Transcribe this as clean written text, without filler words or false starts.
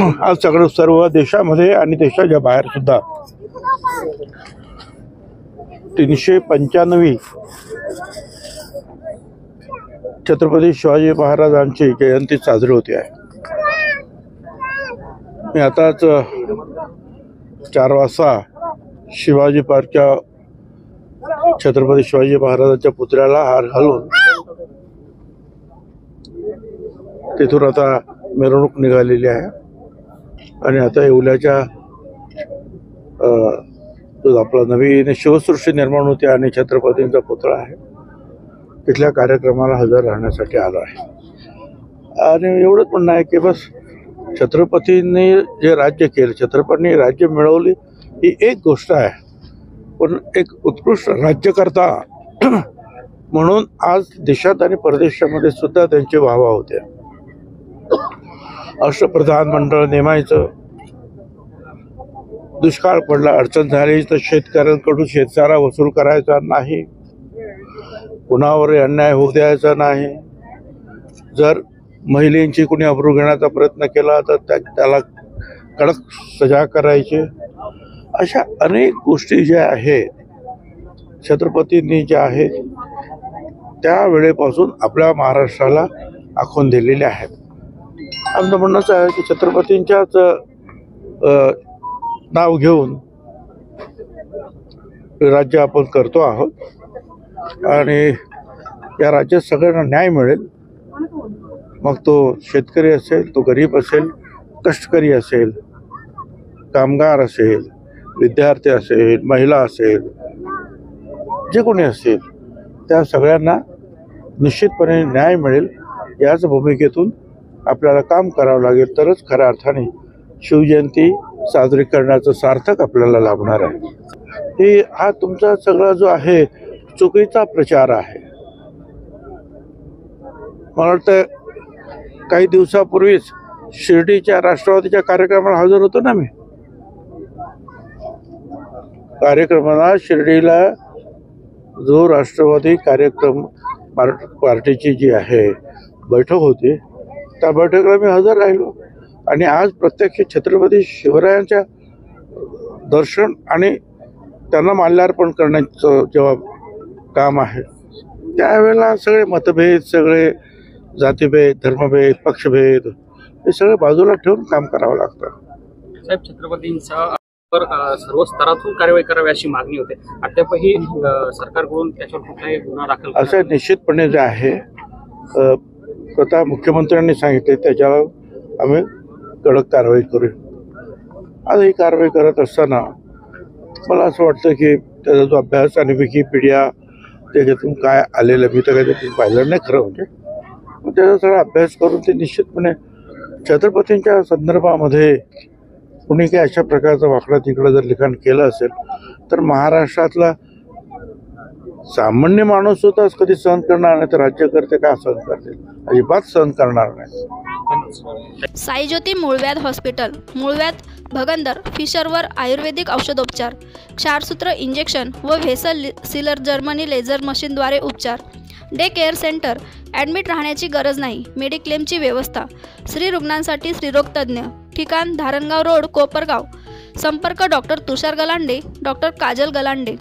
आज सर्व देशामध्ये आणि देशाच्या बाहेर सुद्धा 395 छत्रपती शिवाजी महाराजांची जयंती साजरी होते आहे। मी आताच 4 वाजता शिवाजी पार्कच्या छत्रपती शिवाजी महाराजांच्या पुतळ्याला हार घालून तिथून आता मिरवणूक निघालेली आहे आणि आता येवल्याच्या जो आपला नवीन शिवसृष्टी निर्माण होते आणि छत्रपतींचा पुतळा आहे तिथल्या कार्यक्रमाला हजर राहण्यासाठी आलो आहे। आणि एवढंच म्हणणं आहे की बस छत्रपतींनी जे राज्य केलं, छत्रपतींनी राज्य मिळवली ही एक गोष्ट आहे, पण एक उत्कृष्ट राज्यकर्ता म्हणून आज देशात आणि परदेशामध्ये सुद्धा त्यांची वाहवा होते। अष्टप्रधान मंडळ नेमायचं, दुष्काळ पडला, अडचण झाली तर शेतकऱ्यांकडून शेतसारा वसूल करायचा नाही, कुणावर अन्याय होऊ द्यायचा नाही, जर महिलांची कुणी अब्रू घेण्याचा प्रयत्न केला तर त्याला कडक सजा करायची। अशा अनेक गोष्टी ज्या आहेत छत्रपतींनी ज्या आहेत त्या वेळेपासून आपल्या महाराष्ट्राला आखून दिलेल्या आहेत। आमचं म्हणणंच आहे की छत्रपतींच्याच नाव घेऊन राज्य आपण करतो आहोत आणि या राज्यात सगळ्यांना न्याय मिळेल, मग तो शेतकरी असेल, तो गरीब असेल, कष्टकरी असेल, कामगार असेल, विद्यार्थी असेल, महिला असेल, जे कोणी असेल त्या सगळ्यांना निश्चितपणे न्याय मिळेल। याच भूमिकेतून आपल्याला काम करावं लागेल तरच खऱ्या अर्थाने शिवजयंती साजरी करण्याचं सार्थक आपल्याला लाभणार आहे। हा तुमचा सगळा जो आहे चुकीचा प्रचार आहे। मला वाटतं काही दिवसापूर्वीच शिर्डीच्या राष्ट्रवादीच्या कार्यक्रमाला हजर होतो ना मी। कार्यक्रमाला शिर्डीला जो राष्ट्रवादी कार्यक्रम पार्टीची जी आहे बैठक होती त्या बैठकीला मी हजर राहिलो आणि आज प्रत्यक्ष छत्रपती शिवरायांच्या दर्शन आणि त्यांना माल्यार्पण करण्याचं जेव्हा काम आहे त्यावेळेला सगळे मतभेद, सगळे जातीभेद, धर्मभेद, पक्षभेद हे सगळे बाजूला ठेवून काम करावं लागतं। साहेब, छत्रपतींचा सर्व स्तरातून कारवाई करावी अशी मागणी होते, अद्यापही सरकारकडून त्याच्यावर कुठलाही गुन्हा दाखल असं निश्चितपणे जे आहे स्वतः मुख्यमंत्र्यांनी सांगितले त्याच्यावर आम्ही कडक कारवाई करू। आज ही कारवाई करत असताना मला असं वाटतं की त्याचा जो अभ्यास आणि विकिपीडिया त्याच्यातून काय आलेलं मी तर काही पाहिलं नाही खरं म्हणजे, मग त्याचा सगळा अभ्यास करून ते निश्चितपणे छत्रपतींच्या संदर्भामध्ये कुणी काही अशा प्रकारचं वाकडं तिकडं जर लिखाण केलं असेल तर महाराष्ट्रातला सामान्य माणूस सुद्धा कधी सहन करणार नाही तर राज्यकर्ते काय सहन करतील, अजिबात सहन करणार नाही। साईज्योती मूळव्याध हॉस्पिटल, मूळव्याध, भगंदर, फिशरवर आयुर्वेदिक औषधोपचार, क्षारसूत्र इंजेक्शन व व्हेसल सीलर जर्मनी लेझर मशीनद्वारे उपचार, डे केअर सेंटर, ॲडमिट राहण्याची गरज नाही, मेडिक्लेमची व्यवस्था, स्त्री रुग्णांसाठी स्त्रीरोग तज्ज्ञ, ठिकाण धारणगाव रोड, कोपरगाव, संपर्क डॉक्टर तुषार गलांडे, डॉक्टर काजल गलांडे।